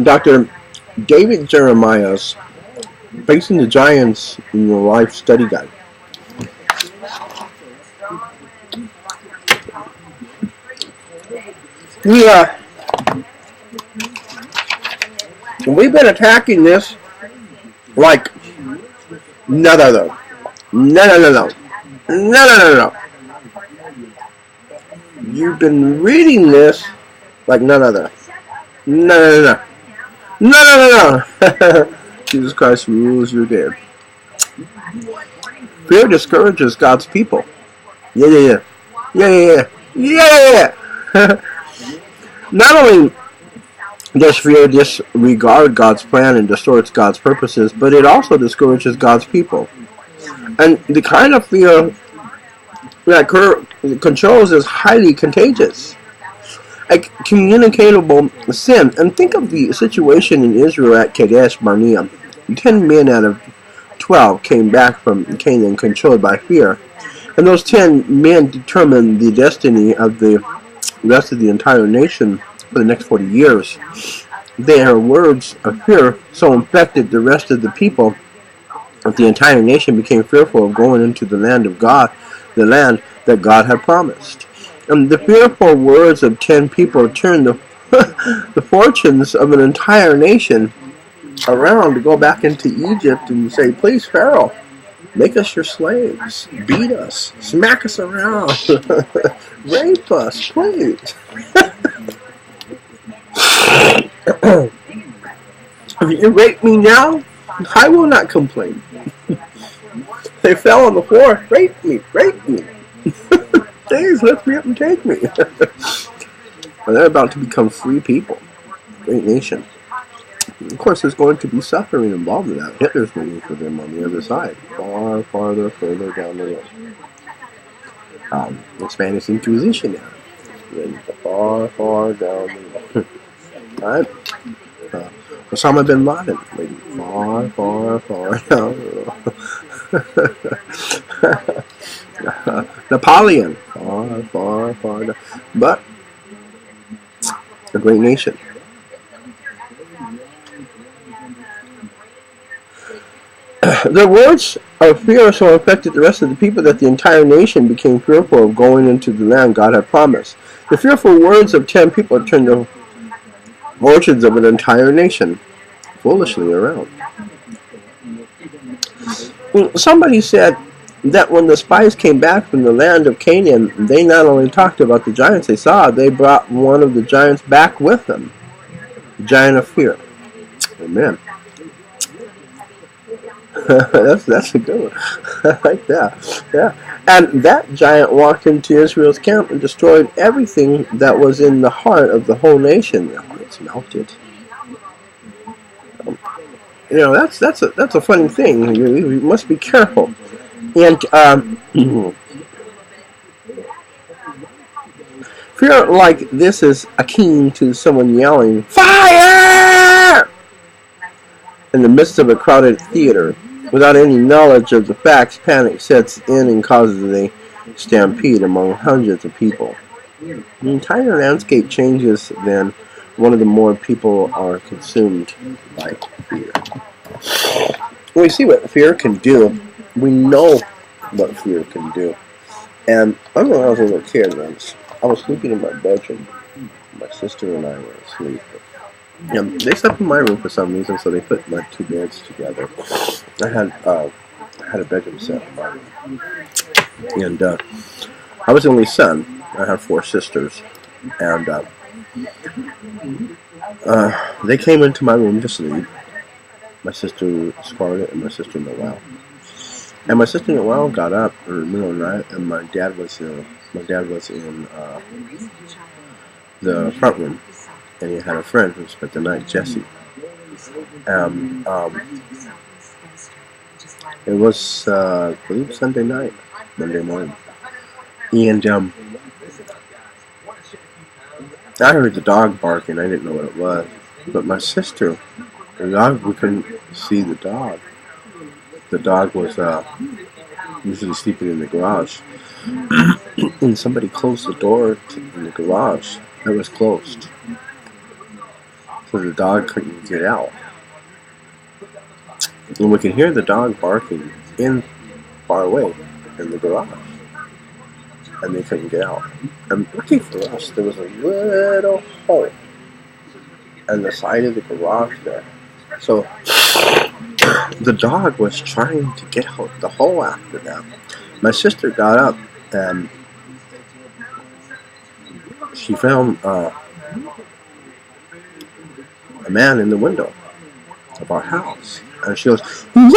Dr. David Jeremiah's Facing the Giants in Your Life Study Guide. We've been attacking this like none other. No. You've been reading this like none other. No. Jesus Christ rules your day. Fear discourages God's people. Yeah. Not only does fear disregard God's plan and distorts God's purposes, but it also discourages God's people. And the kind of fear that controls is highly contagious. A communicable sin. And think of the situation in Israel at Kadesh Barnea. 10 men out of 12 came back from Canaan controlled by fear. And those 10 men determined the destiny of the rest of the entire nation for the next 40 years. Their words of fear so infected the rest of the people that the entire nation became fearful of going into the land of God, the land that God had promised. And the fearful words of 10 people turned the fortunes of an entire nation around to go back into Egypt and say, please, Pharaoh, make us your slaves, beat us, smack us around, rape us, please. If you rape me now, I will not complain. They fell on the floor, rape me. Please lift me up and take me. Well, they're about to become free people, great nation. Of course, there's going to be suffering involved in that. Hitler's waiting for them on the other side, further down the road. The Spanish Inquisition now, far down the road. Right? Osama bin Laden, waiting far down the road. Napoleon, far down. But a great nation. Their words of fear so affected the rest of the people that the entire nation became fearful of going into the land God had promised. The fearful words of 10 people turned the fortunes of an entire nation foolishly around. Somebody said that when the spies came back from the land of Canaan, they not only talked about the giants they saw, they brought one of the giants back with them. The giant of fear. Amen. that's a good one. I like that. Yeah. And that giant walked into Israel's camp and destroyed everything that was in the heart of the whole nation. Their hearts melted. That's a funny thing. You must be careful. And fear like this is akin to someone yelling, "Fire!" in the midst of a crowded theater. Without any knowledge of the facts, panic sets in and causes a stampede among hundreds of people. The entire landscape changes then one of the more people are consumed by fear. We see what fear can do. We know what fear can do. And I remember when I was a little kid, I was sleeping in my bedroom. My sister and I were asleep. And they slept in my room for some reason, so they put my two beds together. I had a bedroom set in my room. And I was the only son. I have 4 sisters. And they came into my room to sleep. My sister Scarlett and my sister Noelle. And my sister Noelle got up in the middle of the night, and my dad was in the front room, and he had a friend who spent the night, Jesse. It was, I believe, Sunday night, Monday morning, and I heard the dog barking. I didn't know what it was, but my sister, we couldn't see the dog. The dog was usually sleeping in the garage. And somebody closed the door in the garage. It was closed. So the dog couldn't get out. And we could hear the dog barking far away in the garage. And they couldn't get out. And lucky for us, there was a little hole in the side of the garage there. So the dog was trying to get out the hole after that. My sister got up and she found a man in the window of our house. And she goes, "Wah!"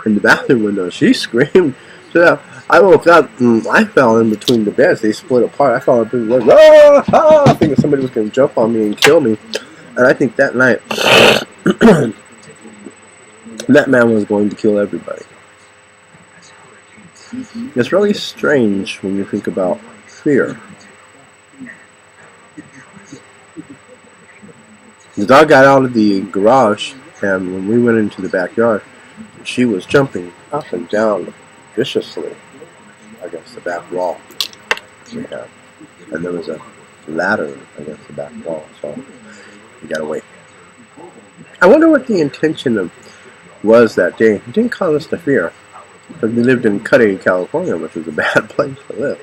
In the bathroom window. She screamed. So I woke up and I fell in between the beds. They split apart. I fell in between the beds. Ah! I think somebody was going to jump on me and kill me. And I think that night, that man was going to kill everybody. It's really strange when you think about fear. The dog got out of the garage, and when we went into the backyard, she was jumping up and down viciously against the back wall we had. And there was a ladder against the back wall, so we got away. I wonder what the intention was that day. It didn't cause us to fear, because we lived in Cuddy, California, which was a bad place to live.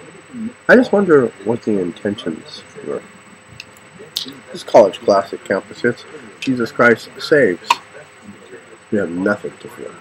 I just wonder what the intentions were. This College Classic Campus Hits. Jesus Christ saves. We have nothing to fear.